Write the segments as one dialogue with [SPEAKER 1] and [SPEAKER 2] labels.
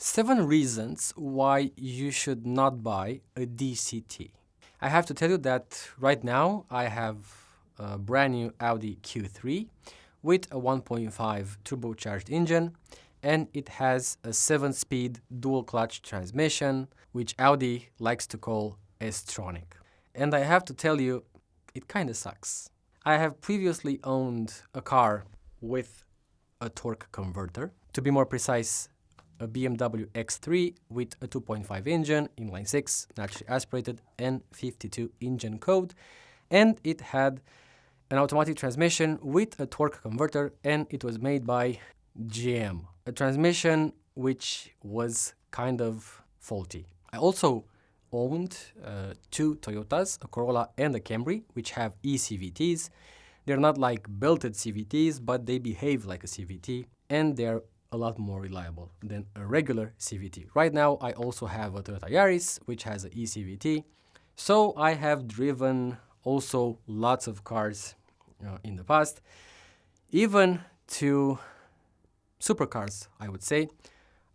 [SPEAKER 1] 7 reasons why you should not buy a DCT. I have to tell you that right now I have a brand new Audi Q3 with a 1.5 turbocharged engine, and it has a 7-speed dual clutch transmission, which Audi likes to call S-tronic. And I have to tell you, it kinda sucks. I have previously owned a car with a torque converter. To be more precise, a BMW X3 with a 2.5 engine, inline 6, naturally aspirated, and 52 engine code. And it had an automatic transmission with a torque converter, and it was made by GM. A transmission which was kind of faulty. I also owned 2 Toyotas, a Corolla and a Camry, which have eCVTs. They're not like belted CVTs, but they behave like a CVT, and they're a lot more reliable than a regular CVT. Right now, I also have a Toyota Yaris, which has an eCVT. So I have driven also lots of cars in the past, even to supercars, I would say.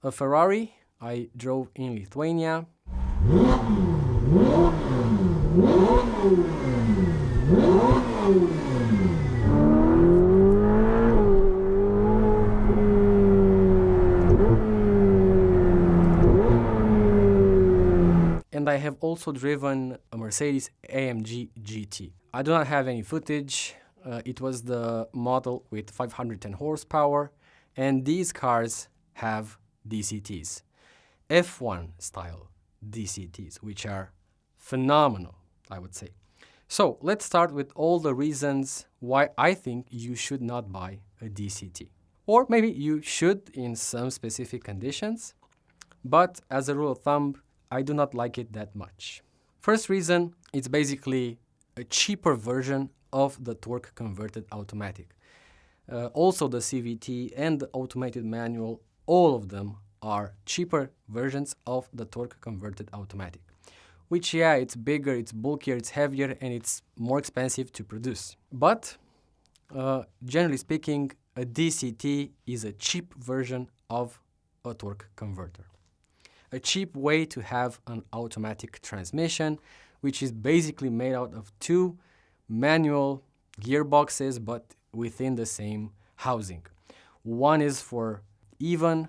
[SPEAKER 1] A Ferrari I drove in Lithuania. And I have also driven a Mercedes AMG GT. I do not have any footage. It was the model with 510 horsepower, and these cars have DCTs, F1 style DCTs, which are phenomenal, I would say. So let's start with all the reasons why I think you should not buy a DCT. Or maybe you should in some specific conditions, but as a rule of thumb, I do not like it that much. First reason, it's basically a cheaper version of the torque converted automatic. Also the CVT and the automated manual, all of them are cheaper versions of the torque converted automatic. Which, yeah, it's bigger, it's bulkier, it's heavier, and it's more expensive to produce. But generally speaking, a DCT is a cheap version of a torque converter. A cheap way to have an automatic transmission, which is basically made out of 2 manual gearboxes, but within the same housing. One is for even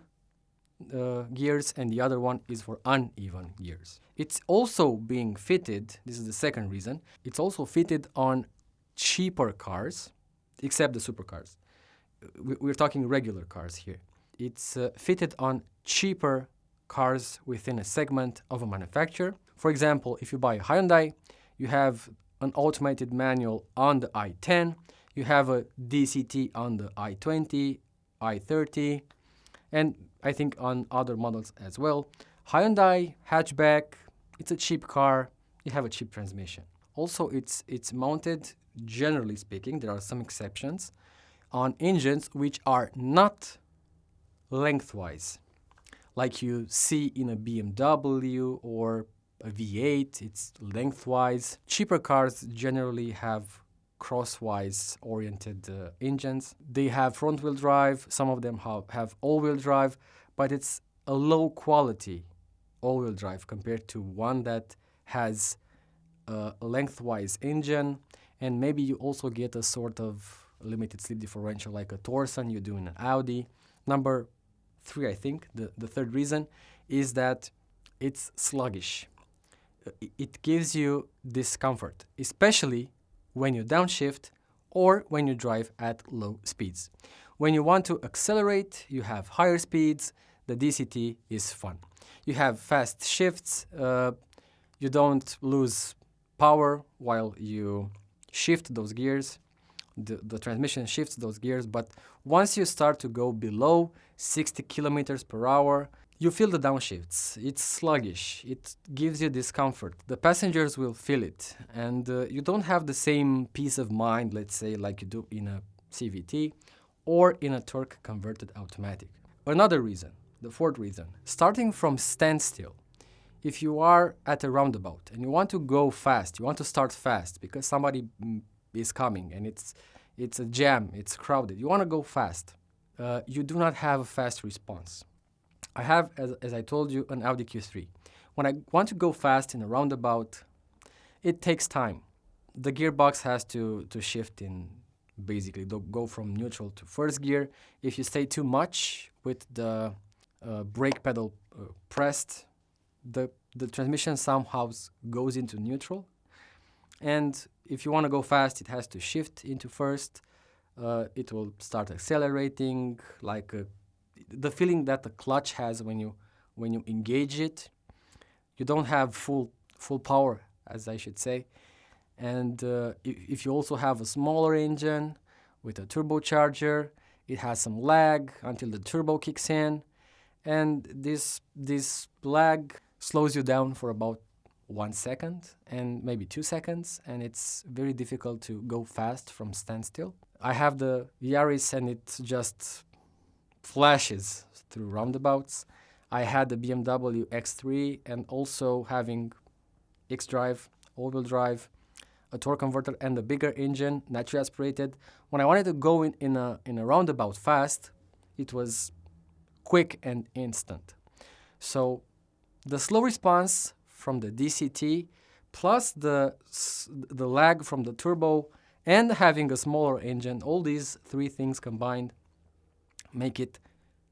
[SPEAKER 1] gears, and the other one is for uneven gears. It's also being fitted, this is the second reason, it's also fitted on cheaper cars, except the supercars. We're talking regular cars here. It's fitted on cheaper cars within a segment of a manufacturer. For example, if you buy a Hyundai, you have an automated manual on the i10, you have a DCT on the i20, i30, and I think on other models as well. Hyundai hatchback, it's a cheap car, you have a cheap transmission. Also, it's mounted, generally speaking, there are some exceptions, on engines which are not lengthwise, like you see in a BMW or a V8, it's lengthwise. Cheaper cars generally have crosswise oriented engines. They have front-wheel drive, some of them have all-wheel drive, but it's a low quality all-wheel drive compared to one that has a lengthwise engine, and maybe you also get a sort of limited slip differential like a Torsen you do in an Audi. Number 3, I think, the third reason is that it's sluggish. It gives you discomfort, especially when you downshift or when you drive at low speeds. When you want to accelerate, you have higher speeds, the DCT is fun. You have fast shifts, you don't lose power while you shift those gears. The transmission shifts those gears, but once you start to go below 60 kilometers per hour, you feel the downshifts. It's sluggish. It gives you discomfort. The passengers will feel it, and you don't have the same peace of mind, let's say, like you do in a CVT or in a torque converted automatic. Another reason, the fourth reason, starting from standstill. If you are at a roundabout and you want to go fast, you want to start fast because somebody is coming and it's a jam, it's crowded, you want to go fast, you do not have a fast response. I have, as I told you, an Audi Q3. When I want to go fast in a roundabout, it takes time. The gearbox has to shift in, basically, go from neutral to first gear. If you stay too much with the brake pedal pressed, the transmission somehow goes into neutral. And if you want to go fast, it has to shift into first. It will start accelerating, like the feeling that the clutch has when you engage it. You don't have full power, as I should say. And if you also have a smaller engine with a turbocharger, it has some lag until the turbo kicks in. And this lag slows you down for about 1 second and maybe 2 seconds, and it's very difficult to go fast from standstill. I have the Yaris and it just flashes through roundabouts. I had the BMW X3 and also having X-Drive, all-wheel drive, a torque converter and a bigger engine, naturally aspirated. When I wanted to go in a roundabout fast, it was quick and instant. So the slow response from the DCT plus the lag from the turbo and having a smaller engine, all these three things combined make it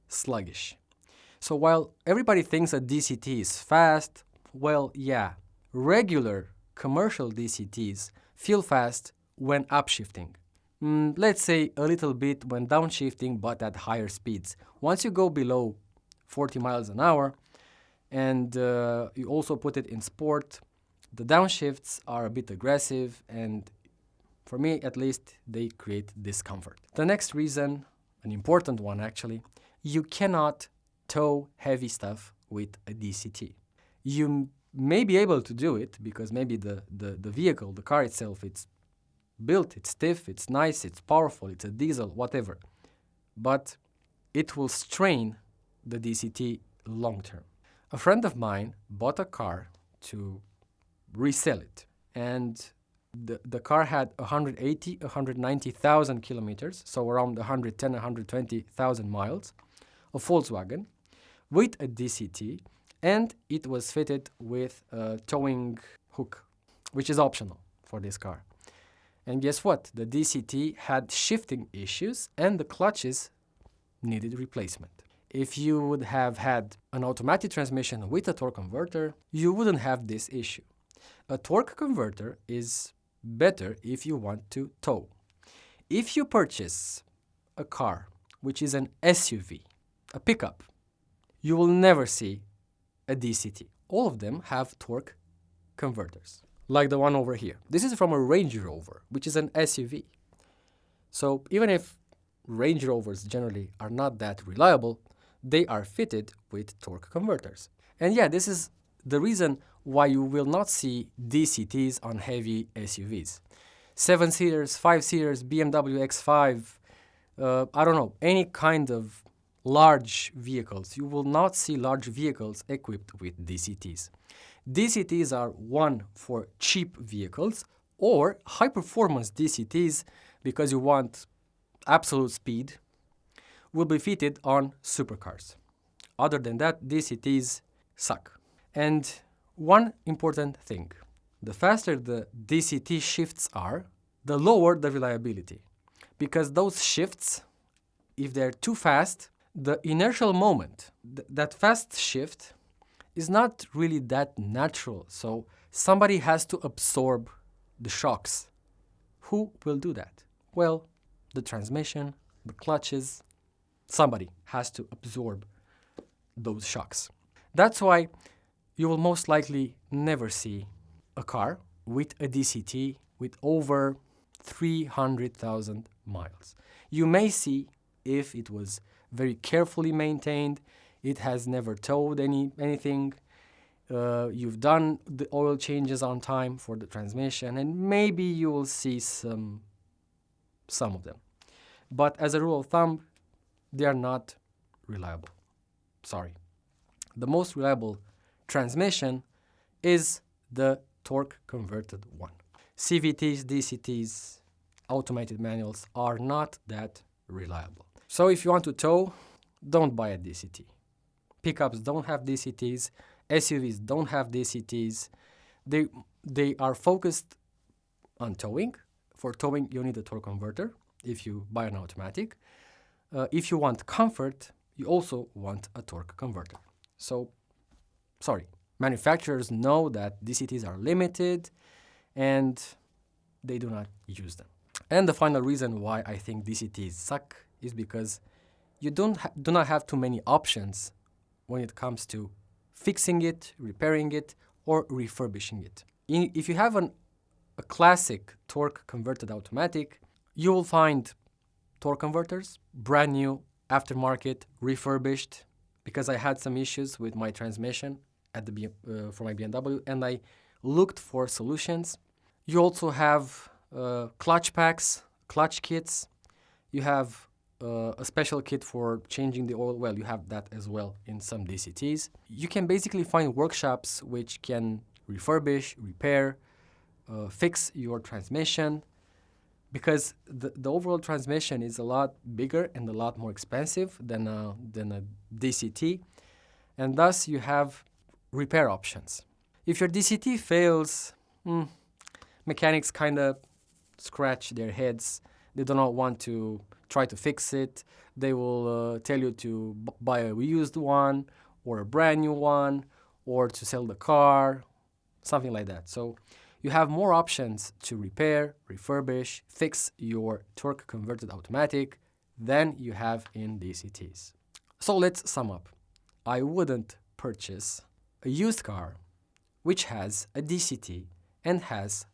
[SPEAKER 1] sluggish. So while everybody thinks a DCT is fast, well, yeah, regular commercial DCTs feel fast when upshifting. Let's say a little bit when downshifting, but at higher speeds. Once you go below 40 miles an hour, and you also put it in sport, the downshifts are a bit aggressive, and for me at least, they create discomfort. The next reason, an important one actually, you cannot tow heavy stuff with a DCT. You may be able to do it because maybe the vehicle, the car itself, it's built, it's stiff, it's nice, it's powerful, it's a diesel, whatever. But it will strain the DCT long term. A friend of mine bought a car to resell it, and the car had 190,000 kilometers, so around 110,000, 120,000 miles, a Volkswagen with a DCT, and it was fitted with a towing hook, which is optional for this car. And guess what? The DCT had shifting issues and the clutches needed replacement. If you would have had an automatic transmission with a torque converter, you wouldn't have this issue. A torque converter is better if you want to tow. If you purchase a car which is an SUV, a pickup, you will never see a DCT. All of them have torque converters, like the one over here. This is from a Range Rover, which is an SUV. So even if Range Rovers generally are not that reliable, they are fitted with torque converters. And yeah, this is the reason why you will not see DCTs on heavy SUVs. 7-seaters, 5-seaters, BMW X5, I don't know, any kind of large vehicles. You will not see large vehicles equipped with DCTs. DCTs are one for cheap vehicles or high-performance DCTs because you want absolute speed, will be fitted on supercars. Other than that, DCTs suck. And one important thing, the faster the DCT shifts are, the lower the reliability. Because those shifts, if they're too fast, the inertial moment, that fast shift, is not really that natural. So somebody has to absorb the shocks. Who will do that? Well, the transmission, the clutches, somebody has to absorb those shocks. That's why you will most likely never see a car with a DCT with over 300,000 miles. You may see if it was very carefully maintained, it has never towed anything, you've done the oil changes on time for the transmission, and maybe you will see some of them. But as a rule of thumb, they are not reliable. Sorry. The most reliable transmission is the torque converted one. CVTs, DCTs, automated manuals are not that reliable. So if you want to tow, don't buy a DCT. Pickups don't have DCTs, SUVs don't have DCTs. They are focused on towing. For towing, you need a torque converter if you buy an automatic. If you want comfort, you also want a torque converter. So, sorry, manufacturers know that DCTs are limited and they do not use them. And the final reason why I think DCTs suck is because you do not have too many options when it comes to fixing it, repairing it, or refurbishing it. If you have a classic torque converted automatic, you will find torque converters, brand new, aftermarket, refurbished, because I had some issues with my transmission at for my BMW, and I looked for solutions. You also have clutch packs, clutch kits. You have a special kit for changing the oil. Well, you have that as well in some DCTs. You can basically find workshops which can refurbish, repair, fix your transmission, because the overall transmission is a lot bigger and a lot more expensive than a DCT, and thus you have repair options. If your DCT fails, mechanics kind of scratch their heads. They do not want to try to fix it. They will tell you to buy a used one or a brand new one, or to sell the car, something like that. So you have more options to repair, refurbish, fix your torque converted automatic than you have in DCTs. So let's sum up. I wouldn't purchase a used car which has a DCT and has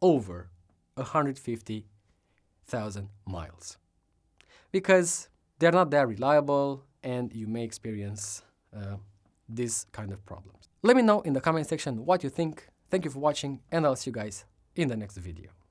[SPEAKER 1] over 150,000 miles, because they're not that reliable and you may experience this kind of problems. Let me know in the comment section what you think. Thank you for watching, and I'll see you guys in the next video.